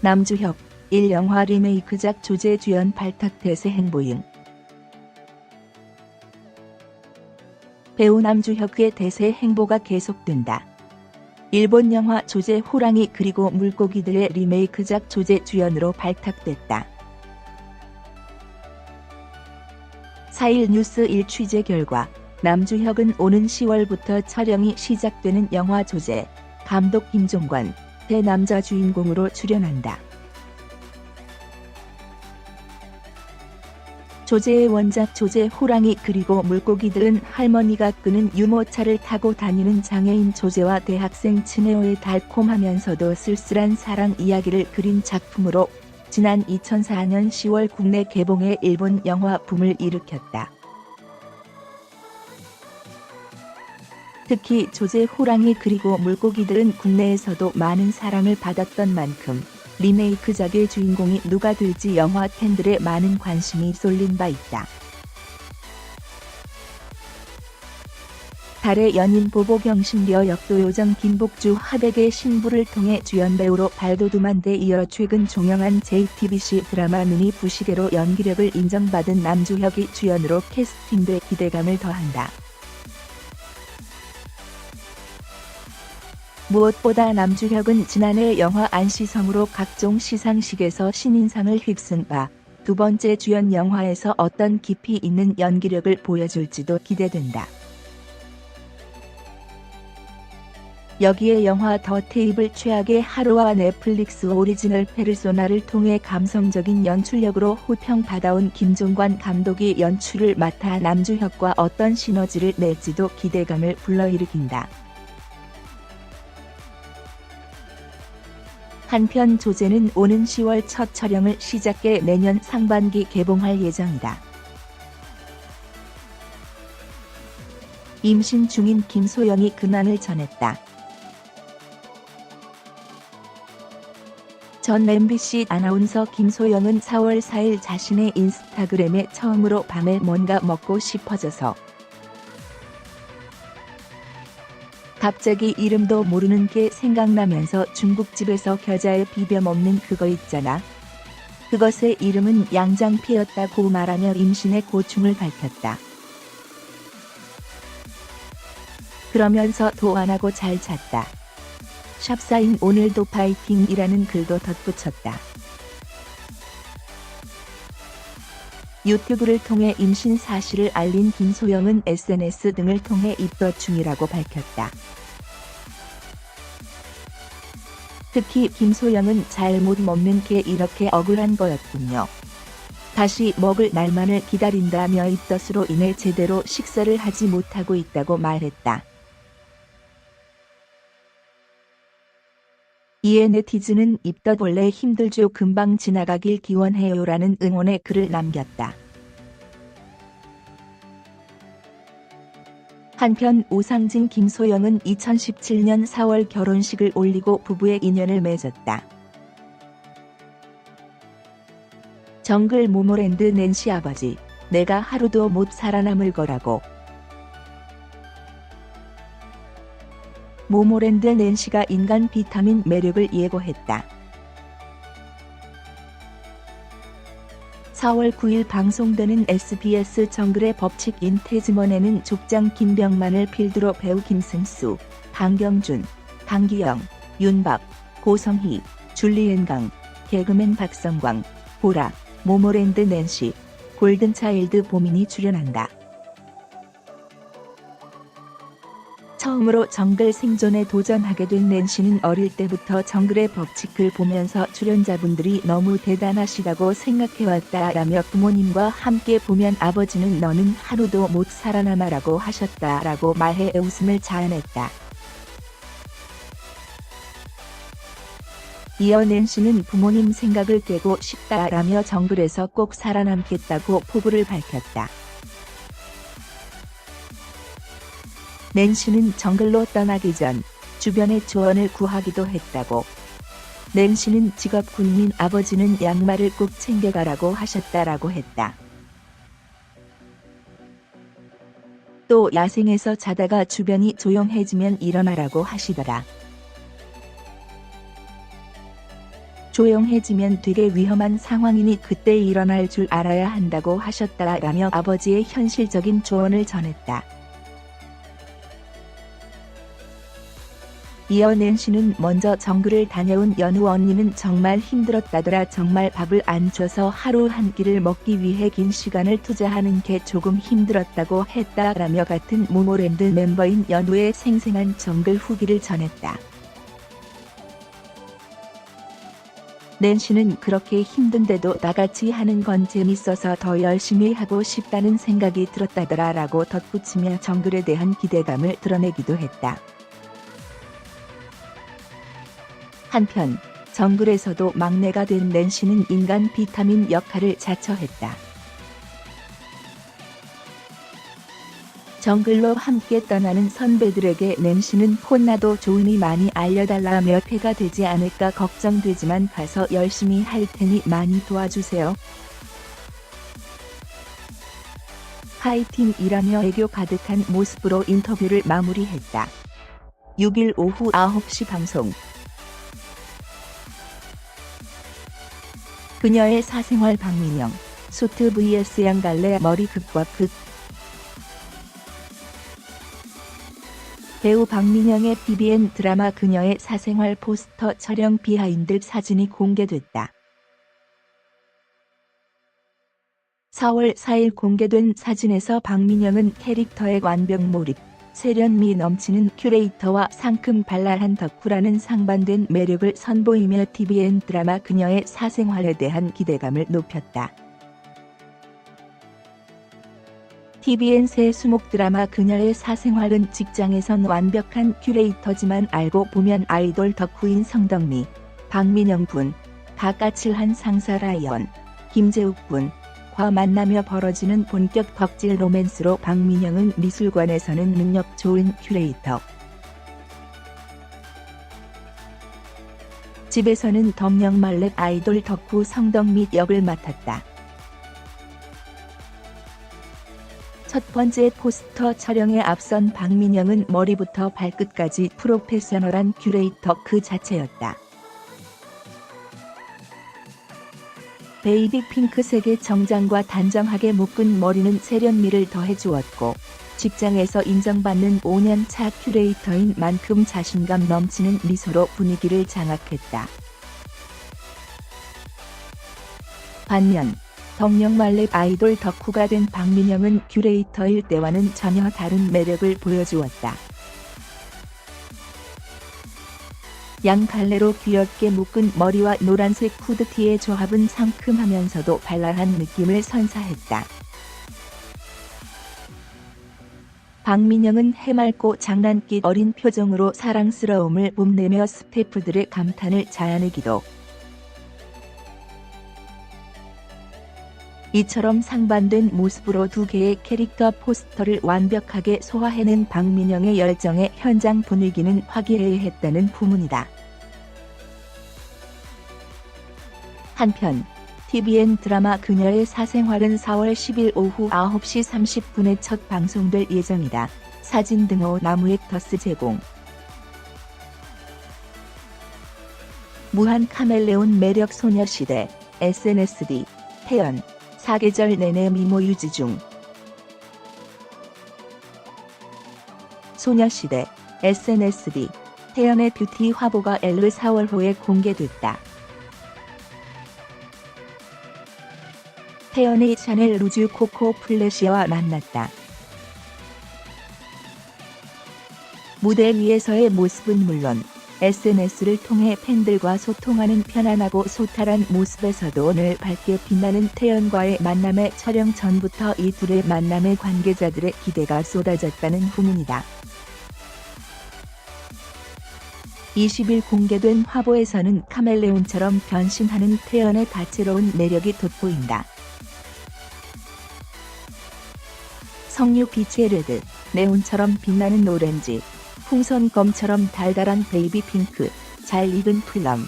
남주혁, 1영화 리메이크작 조제 주연 발탁 대세 행보임. 배우 남주혁의 대세 행보가 계속된다. 일본 영화 조제 호랑이 그리고 물고기들의 리메이크작 조제 주연으로 발탁됐다. 4일 뉴스1 취재 결과 남주혁은 오는 10월부터 촬영이 시작되는 영화 조제, 감독 김종관, 대남자 주인공으로 출연한다. 조제의 원작 조제 호랑이 그리고 물고기들은 할머니가 끄는 유모차를 타고 다니는 장애인 조제와 대학생 츠네오의 달콤하면서도 쓸쓸한 사랑 이야기를 그린 작품으로 지난 2004년 10월 국내 개봉해 일본 영화 붐을 일으켰다. 특히 조제 호랑이 그리고 물고기들은 국내에서도 많은 사랑을 받았던 만큼 리메이크작의 주인공이 누가 될지 영화 팬들의 많은 관심이 쏠린 바 있다. 달의 연인 보보경 신비어 역도요정 김복주 하백의 신부를 통해 주연 배우로 발돋움한 데 이어 최근 종영한 JTBC 드라마 눈이 부시게로 연기력을 인정받은 남주혁이 주연으로 캐스팅돼 기대감을 더한다. 무엇보다 남주혁은 지난해 영화 안시성으로 각종 시상식에서 신인상을 휩쓴 바 두 번째 주연 영화에서 어떤 깊이 있는 연기력을 보여줄지도 기대된다. 여기에 영화 더 테이블 최악의 하루와 넷플릭스 오리지널 페르소나를 통해 감성적인 연출력으로 호평받아온 김종관 감독이 연출을 맡아 남주혁과 어떤 시너지를 낼지도 기대감을 불러일으킨다. 한편 조제는 오는 10월 첫 촬영을 시작해 내년 상반기 개봉할 예정이다. 임신 중인 김소영이 근황을 전했다. 전 MBC 아나운서 김소영은 4월 4일 자신의 인스타그램에 처음으로 밤에 뭔가 먹고 싶어져서 갑자기 이름도 모르는 게 생각나면서 중국집에서 겨자에 비벼 먹는 그거 있잖아. 그것의 이름은 양장피였다고 말하며 임신의 고충을 밝혔다. 그러면서 도 안 하고 잘 잤다. 샵사인 오늘도 파이팅이라는 글도 덧붙였다. 유튜브를 통해 임신 사실을 알린 김소영은 SNS 등을 통해 입덧 중이라고 밝혔다. 특히 김소영은 잘 못 먹는 게 이렇게 억울한 거였군요. 다시 먹을 날만을 기다린다며 입덧으로 인해 제대로 식사를 하지 못하고 있다고 말했다. 이에 네티즌은 입덧 원래 힘들죠 금방 지나가길 기원해요라는 응원의 글을 남겼다. 한편 오상진 김소영은 2017년 4월 결혼식을 올리고 부부의 인연을 맺었다. 정글 모모랜드 낸시 아버지, 내가 하루도 못 살아남을 거라고. 모모랜드 낸시가 인간 비타민 매력을 예고했다. 4월 9일 방송되는 SBS 정글의 법칙인 태즈먼에는 족장 김병만을 필두로 배우 김승수, 강경준, 강기영, 윤박, 고성희, 줄리엔강, 개그맨 박성광, 보라, 모모랜드 낸시, 골든차일드 보민이 출연한다. 처음으로 정글 생존에 도전하게 된 낸시는 어릴 때부터 정글의 법칙을 보면서 출연자분들이 너무 대단하시다고 생각해왔다라며 부모님과 함께 보면 아버지는 너는 하루도 못 살아남아라고 하셨다라고 말해 웃음을 자아냈다. 이어 낸시는 부모님 생각을 꿰고 싶다라며 정글에서 꼭 살아남겠다고 포부를 밝혔다. 낸시는 정글로 떠나기 전 주변의 조언을 구하기도 했다고. 낸시는 직업 군인 아버지는 양말을 꼭 챙겨가라고 하셨다라고 했다. 또 야생에서 자다가 주변이 조용해지면 일어나라고 하시더라. 조용해지면 되게 위험한 상황이니 그때 일어날 줄 알아야 한다고 하셨다라며 아버지의 현실적인 조언을 전했다. 이어 낸시는 먼저 정글을 다녀온 연우 언니는 정말 힘들었다더라. 정말 밥을 안 줘서 하루 한 끼를 먹기 위해 긴 시간을 투자하는 게 조금 힘들었다고 했다라며 같은 모모랜드 멤버인 연우의 생생한 정글 후기를 전했다. 낸시는 그렇게 힘든데도 나같이 하는 건 재밌어서 더 열심히 하고 싶다는 생각이 들었다더라 라고 덧붙이며 정글에 대한 기대감을 드러내기도 했다. 한편 정글에서도 막내가 된 낸시는 인간 비타민 역할을 자처했다. 정글로 함께 떠나는 선배들에게 낸시는 혼나도 좋으니 많이 알려달라며 폐가 되지 않을까 걱정되지만 가서 열심히 할 테니 많이 도와주세요. 파이팅이라며 애교 가득한 모습으로 인터뷰를 마무리했다. 6일 오후 9시 방송. 그녀의 사생활 박민영, 수트 vs 양갈래 머리 극과 극. 배우 박민영의 TVN 드라마 그녀의 사생활 포스터 촬영 비하인드 사진이 공개됐다. 4월 4일 공개된 사진에서 박민영은 캐릭터의 완벽 몰입, 세련미 넘치는 큐레이터와 상큼 발랄한 덕후라는 상반된 매력을 선보이며 TVN 드라마 그녀의 사생활에 대한 기대감을 높였다. TVN 새 수목 드라마 그녀의 사생활은 직장에선 완벽한 큐레이터지만 알고 보면 아이돌 덕후인 성덕미, 박민영 군, 가까칠한 상사 라이언, 김재욱 군과 만나며 벌어지는 본격 덕질 로맨스로 박민영은 미술관에서는 능력 좋은 큐레이터, 집에서는 덕령 말렙 아이돌 덕후 성덕미 역을 맡았다. 첫 번째 포스터 촬영에 앞선 박민영은 머리부터 발끝까지 프로페셔널한 큐레이터 그 자체였다. 베이비 핑크색의 정장과 단정하게 묶은 머리는 세련미를 더해주었고 직장에서 인정받는 5년차 큐레이터인 만큼 자신감 넘치는 미소로 분위기를 장악했다. 반면 덕령 말렙 아이돌 덕후가 된 박민영은 큐레이터일 때와는 전혀 다른 매력을 보여주었다. 양갈래로 귀엽게 묶은 머리와 노란색 후드티의 조합은 상큼하면서도 발랄한 느낌을 선사했다. 박민영은 해맑고 장난기 어린 표정으로 사랑스러움을 뽐내며 스태프들의 감탄을 자아내기도. 이처럼 상반된 모습으로 두 개의 캐릭터 포스터를 완벽하게 소화해낸 박민영의 열정에 현장 분위기는 화기애애했다는 후문이다. 한편 TVN 드라마 그녀의 사생활은 4월 10일 오후 9시 30분에 첫 방송될 예정이다. 사진 등호 나무액터스 제공. 무한 카멜레온 매력 소녀시대 SNSD 태연 사계절 내내 미모 유지 중. 소녀시대 SNSD 태연의 뷰티 화보가 엘르 4월호에 공개됐다. 태연이 샤넬 루즈 코코 플래시와 만났다. 무대 위에서의 모습은 물론 SNS를 통해 팬들과 소통하는 편안하고 소탈한 모습에서도 늘 밝게 빛나는 태연과의 만남에 촬영 전부터 이 둘의 만남에 관계자들의 기대가 쏟아졌다는 후문이다. 20일 공개된 화보에서는 카멜레온처럼 변신하는 태연의 다채로운 매력이 돋보인다. 석류 빛의 레드, 네온처럼 빛나는 오렌지, 풍선껌처럼 달달한 베이비 핑크, 잘 익은 플럼.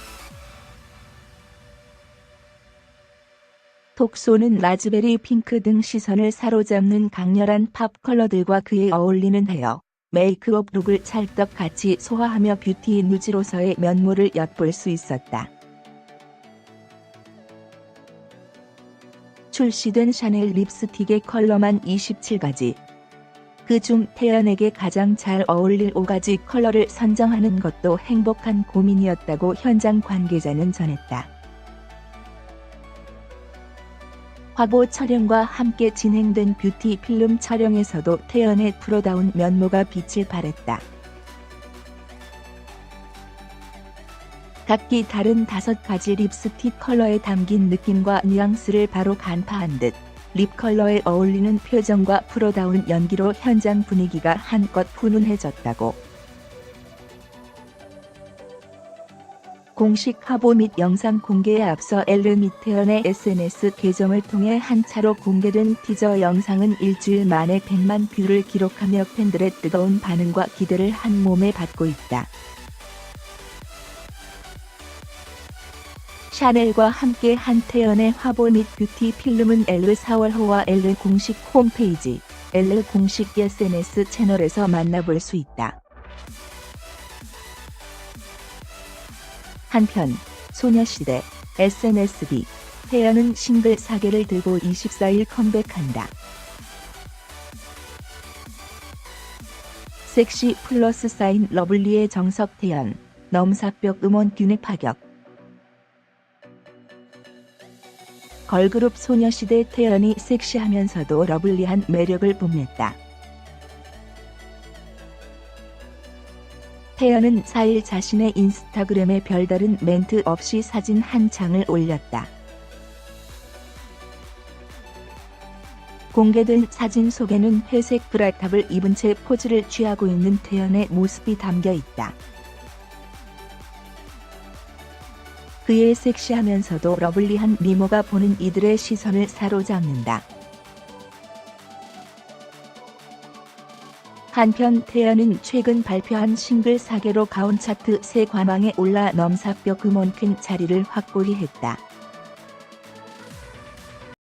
톡 쏘는 라즈베리 핑크 등 시선을 사로잡는 강렬한 팝 컬러들과 그에 어울리는 헤어, 메이크업 룩을 찰떡같이 소화하며 뷰티 누지로서의 면모를 엿볼 수 있었다. 출시된 샤넬 립스틱의 컬러만 27가지. 그중 태연에게 가장 잘 어울릴 5가지 컬러를 선정하는 것도 행복한 고민이었다고 현장 관계자는 전했다. 화보 촬영과 함께 진행된 뷰티 필름 촬영에서도 태연의 프로다운 면모가 빛을 발했다. 각기 다른 5가지 립스틱 컬러에 담긴 느낌과 뉘앙스를 바로 간파한 듯 립 컬러에 어울리는 표정과 프로다운 연기로 현장 분위기가 한껏 훈훈해졌다고. 공식 화보 및 영상 공개에 앞서 엘르 및 태연의 SNS 계정을 통해 한 차로 공개된 티저 영상은 일주일 만에 100만 뷰를 기록하며 팬들의 뜨거운 반응과 기대를 한 몸에 받고 있다. 샤넬과 함께 한 태연의 화보 및 뷰티 필름은 엘르 4월호와 엘르 공식 홈페이지, 엘르 공식 SNS 채널에서 만나볼 수 있다. 한편 소녀시대 SNSD 태연은 싱글 4개를 들고 24일 컴백한다. 섹시 플러스 사인 러블리의 정석태연, 넘사벽 음원 균의 파격. 걸그룹 소녀시대 태연이 섹시하면서도 러블리한 매력을 뽐냈다. 태연은 4일 자신의 인스타그램에 별다른 멘트 없이 사진 한 장을 올렸다. 공개된 사진 속에는 회색 브라탑을 입은 채 포즈를 취하고 있는 태연의 모습이 담겨 있다. 그의 섹시하면서도 러블리한 미모가 보는 이들의 시선을 사로잡는다. 한편 태연은 최근 발표한 싱글 4개로 가온 차트 새 관왕에 올라 넘사벽 음원 퀸 자리를 확보히 했다.